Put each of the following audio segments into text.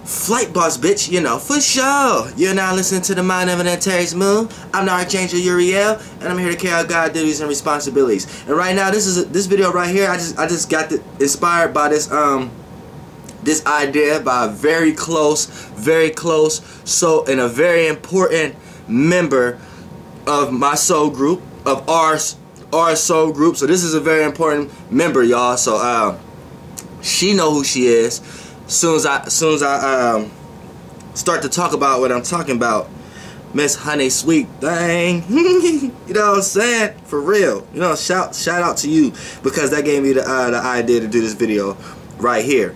Flight boss, bitch, you know, for sure. You're now listening to the Mind of an Antares Moon. I'm the Archangel Uriel, and I'm here to carry out God duties and responsibilities. And right now, this video right here, I just got inspired by this this idea by a very close, so and a very important member of my soul group, of our soul group. So this is a very important member, y'all. So she know who she is. Soon as I start to talk about what I'm talking about, Miss Honey Sweet Thing, you know what I'm saying? For real, you know, shout out to you, because that gave me the idea to do this video right here.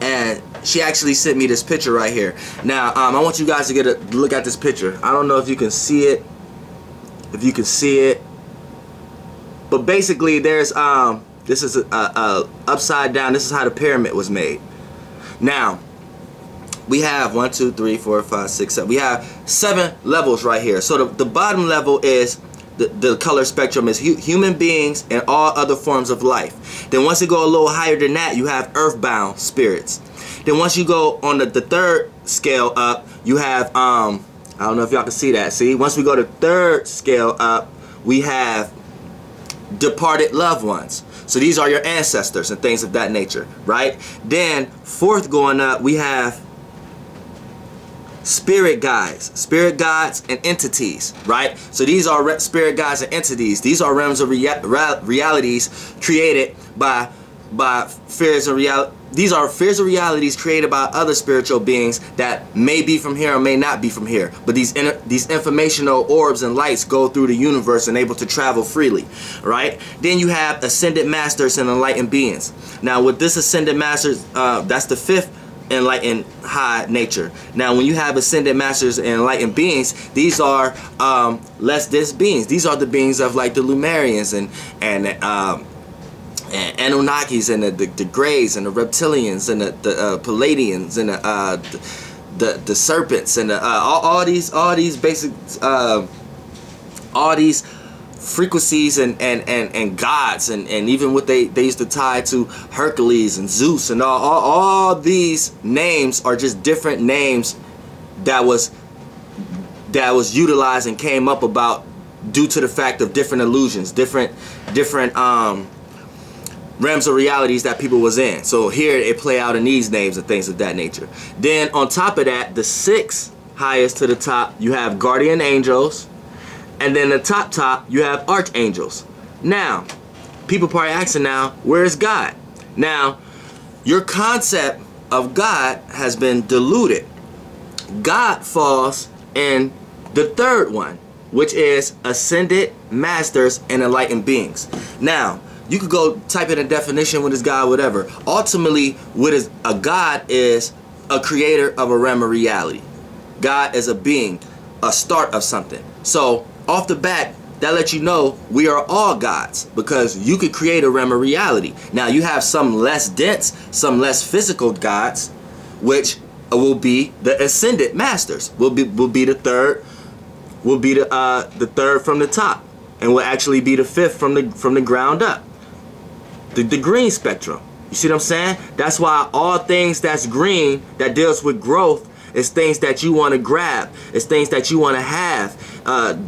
And she actually sent me this picture right here. Now, I want you guys to get a look at this picture. I don't know if you can see it, but basically, there's this is a upside down. This is how the pyramid was made. Now, we have 1, 2, 3, 4, 5, 6, 7. We have 7 levels right here. So the bottom level is the color spectrum is human beings and all other forms of life. Then once you go a little higher than that, you have earthbound spirits. Then once you go on the third scale up, you have I don't know if y'all can see that. See, once we go to third scale up, we have departed loved ones. So these are your ancestors and things of that nature, right? Then fourth going up, we have spirit guides and entities, right? So these are spirit guides and entities. These are realms of realities created by fears of reality. These are fears of realities created by other spiritual beings that may be from here or may not be from here. But these informational orbs and lights go through the universe and able to travel freely, right? Then you have ascended masters and enlightened beings. Now with this ascended masters, that's the 5th enlightened high nature. Now when you have ascended masters and enlightened beings, these are less dense beings. These are the beings of like the Lumerians and Anunnakis and the Greys and the Reptilians and the Palladians and the Serpents and all these basic all these frequencies and gods and even what they used to tie to Hercules and Zeus and all these names are just different names that was utilized and came up about due to the fact of different illusions, different realms of realities that people was in. So here it play out in these names and things of that nature. Then on top of that, the 6th highest to the top, you have guardian angels, and then the top you have archangels. Now people probably asking, now where is God? Now your concept of God has been diluted. God falls in the 3rd one, which is ascended masters and enlightened beings. Now you could go type in a definition, what is God, whatever. Ultimately, what is a God is a creator of a realm of reality. God is a being, a start of something. So off the bat, that lets you know we are all gods, because you could create a realm of reality. Now you have some less dense, some less physical gods, which will be the ascended masters. Will be the 3rd, will be the 3rd from the top, and will actually be the 5th from the ground up. The green spectrum. You see what I'm saying? That's why all things that's green, that deals with growth, is things that you want to grab. It's things that you want to have.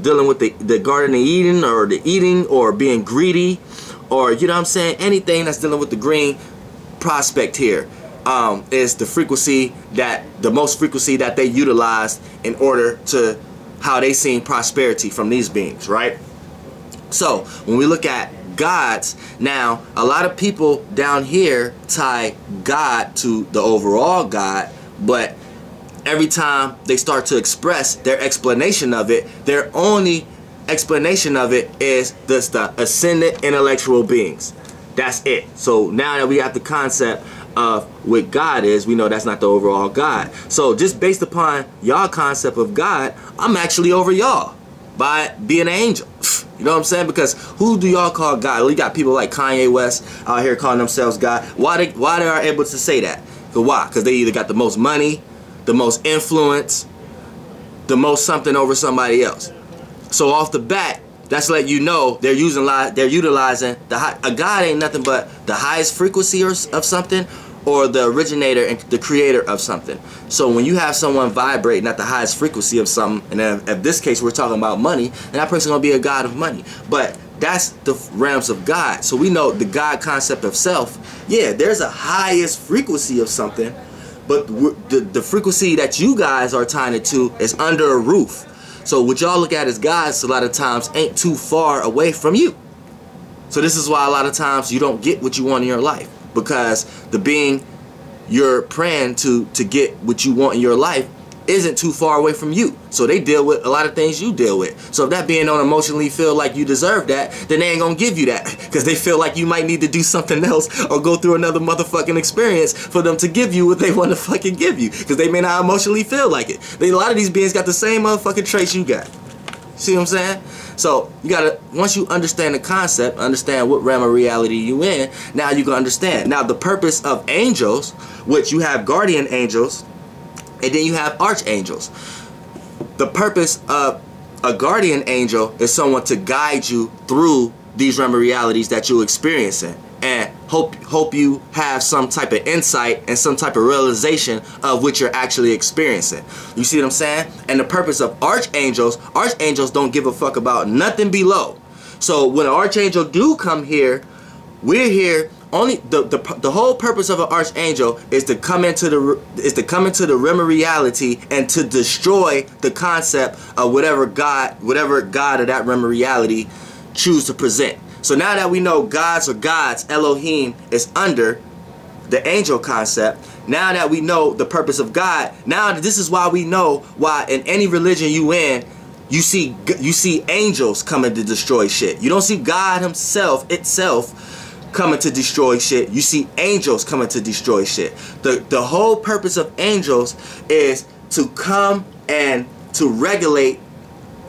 Dealing with the Garden of Eden, or the eating, or being greedy, or you know what I'm saying? Anything that's dealing with the green prospect here is the frequency the most frequency that they utilized in order to how they seen prosperity from these beings, right? So when we look at gods, now a lot of people down here tie God to the overall God, but every time they start to express their explanation of it, their only explanation of it is the ascended intellectual beings. That's it. So now that we have the concept of what God is, we know that's not the overall God. So just based upon y'all concept of God, I'm actually over y'all by being an angel. You know what I'm saying? Because who do y'all call God? Well, you got people like Kanye West out here calling themselves God. Why they are able to say that? Why? Because they either got the most money, the most influence, the most something over somebody else. So off the bat, that's let you know they're utilizing a God ain't nothing but the highest frequency of something, or the originator and the creator of something. So when you have someone vibrating at the highest frequency of something, and then in this case we're talking about money, and that person's gonna be a god of money. But that's the realms of God. So we know the God concept of self. Yeah, there's a highest frequency of something, but the frequency that you guys are tying it to is under a roof. So what y'all look at as gods a lot of times ain't too far away from you. So this is why a lot of times you don't get what you want in your life, because the being you're praying to get what you want in your life isn't too far away from you. So they deal with a lot of things you deal with. So if that being don't emotionally feel like you deserve that, then they ain't gonna give you that, because they feel like you might need to do something else or go through another motherfucking experience for them to give you what they want to fucking give you, because they may not emotionally feel like it. A lot of these beings got the same motherfucking traits you got. See what I'm saying? So you gotta, once you understand the concept, understand what realm of reality you in, now you can understand. Now the purpose of angels, which you have guardian angels, and then you have archangels. The purpose of a guardian angel is someone to guide you through these realm of realities that you're experiencing, and hope you have some type of insight and some type of realization of what you're actually experiencing. You see what I'm saying? And the purpose of archangels don't give a fuck about nothing below. So when an archangel do come here, we're here only the whole purpose of an archangel is to come into the realm of reality and to destroy the concept of whatever god of that realm of reality choose to present. So now that we know gods or gods, Elohim, is under the angel concept, now that we know the purpose of God, now this is why we know why in any religion you in, you see angels coming to destroy shit. You don't see God himself coming to destroy shit. You see angels coming to destroy shit. The whole purpose of angels is to come and to regulate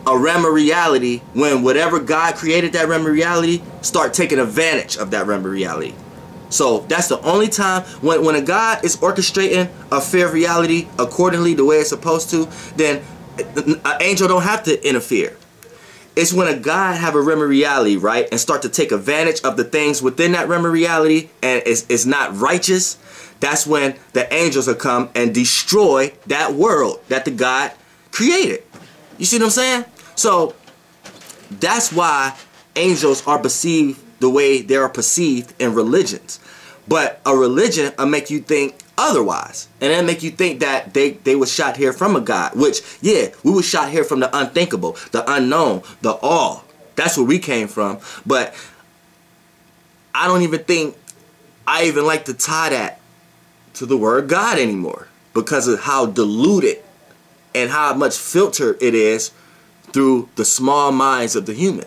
a realm of reality when whatever God created that realm of reality start taking advantage of that realm of reality. So that's the only time when a God is orchestrating a fair reality accordingly the way it's supposed to, then an angel don't have to interfere. It's when a God have a realm of reality, right, and start to take advantage of the things within that realm of reality and it's not righteous, that's when the angels will come and destroy that world that the God created. You see what I'm saying? So that's why angels are perceived the way they are perceived in religions. But a religion will make you think otherwise, and then make you think that they were shot here from a God, which, yeah, we were shot here from the unthinkable, the unknown, the all. That's where we came from. But I don't even think I even like to tie that to the word God anymore, because of how diluted and how much filter it is through the small minds of the human.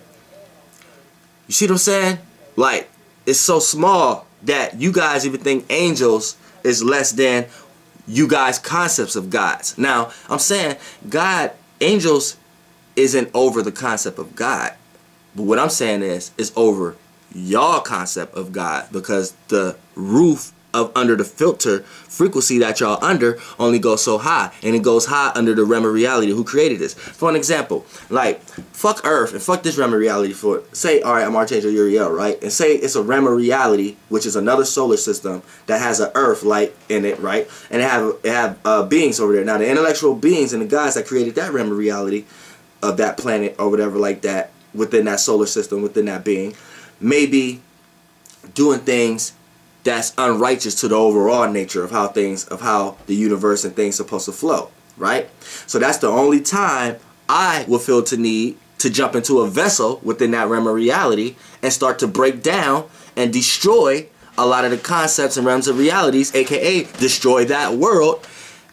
You see what I'm saying? Like, it's so small that you guys even think angels is less than you guys' concepts of gods. Now, I'm saying God, angels isn't over the concept of God. But what I'm saying is over y'all concept of God, because the roof of under the filter frequency that y'all under only goes so high, and it goes high under the realm of reality who created this. For an example, like, fuck Earth and fuck this realm of reality. For say, all right, I'm Archangel Uriel, right, and say it's a realm of reality, which is another solar system that has an Earth light in it, right, and it have beings over there. Now the intellectual beings and the guys that created that realm of reality of that planet or whatever like that within that solar system, within that being, may be doing things that's unrighteous to the overall nature of how the universe and things supposed to flow, right? So that's the only time I will feel to need to jump into a vessel within that realm of reality and start to break down and destroy a lot of the concepts and realms of realities, aka destroy that world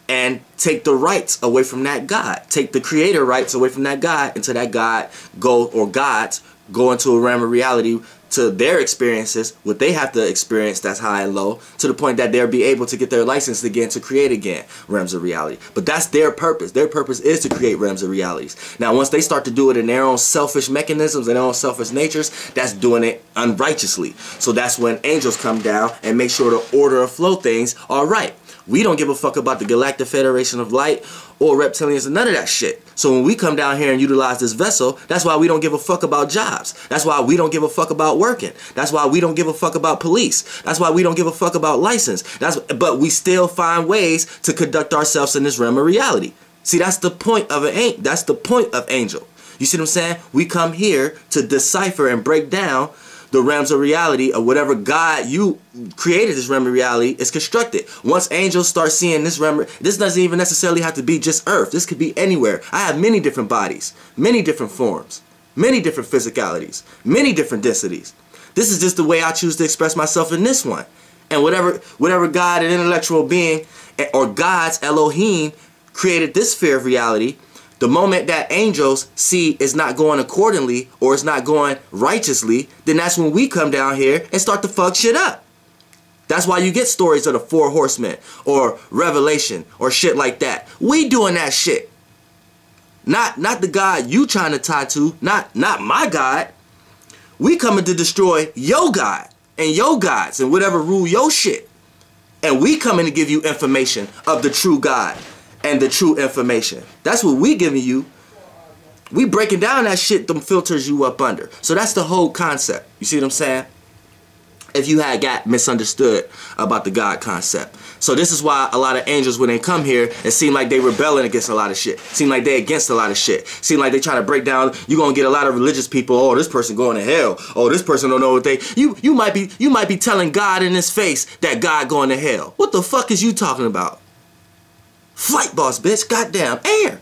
and take the rights away from that God, take the creator rights away from that God, until that God gods go into a realm of reality to their experiences, what they have to experience that's high and low, to the point that they'll be able to get their license again to create again realms of reality. But that's their purpose. Their purpose is to create realms of realities. Now once they start to do it in their own selfish mechanisms and their own selfish natures, that's doing it unrighteously. So that's when angels come down and make sure the order of flow things are right. We don't give a fuck about the Galactic Federation of Light or reptilians and none of that shit. So when we come down here and utilize this vessel, that's why we don't give a fuck about jobs. That's why we don't give a fuck about working. That's why we don't give a fuck about police. That's why we don't give a fuck about license. But we still find ways to conduct ourselves in this realm of reality. See, that's the point of that's the point of Angel. You see what I'm saying? We come here to decipher and break down the realms of reality of whatever God you created this realm of reality is constructed. Once angels start seeing this realm, this doesn't even necessarily have to be just Earth. This could be anywhere. I have many different bodies, many different forms, many different physicalities, many different densities. This is just the way I choose to express myself in this one. And whatever God, an intellectual being, or God's Elohim created this sphere of reality, the moment that angels see it's not going accordingly or it's not going righteously, then that's when we come down here and start to fuck shit up. That's why you get stories of the 4 horsemen or Revelation or shit like that. We doing that shit. Not the God you trying to tie to, not my God. We coming to destroy your God and your gods and whatever rule your shit. And we coming to give you information of the true God and the true information. That's what we giving you. We breaking down that shit, them filters you up under. So that's the whole concept. You see what I'm saying? If you had got misunderstood about the God concept. So this is why a lot of angels, when they come here, it seem like they rebelling against a lot of shit. Seem like they against a lot of shit. Seem like they trying to break down. You gonna get a lot of religious people. Oh, this person going to hell. Oh, this person don't know what they. You might be telling God in his face that God going to hell. What the fuck is you talking about? Flight boss, bitch. Goddamn air.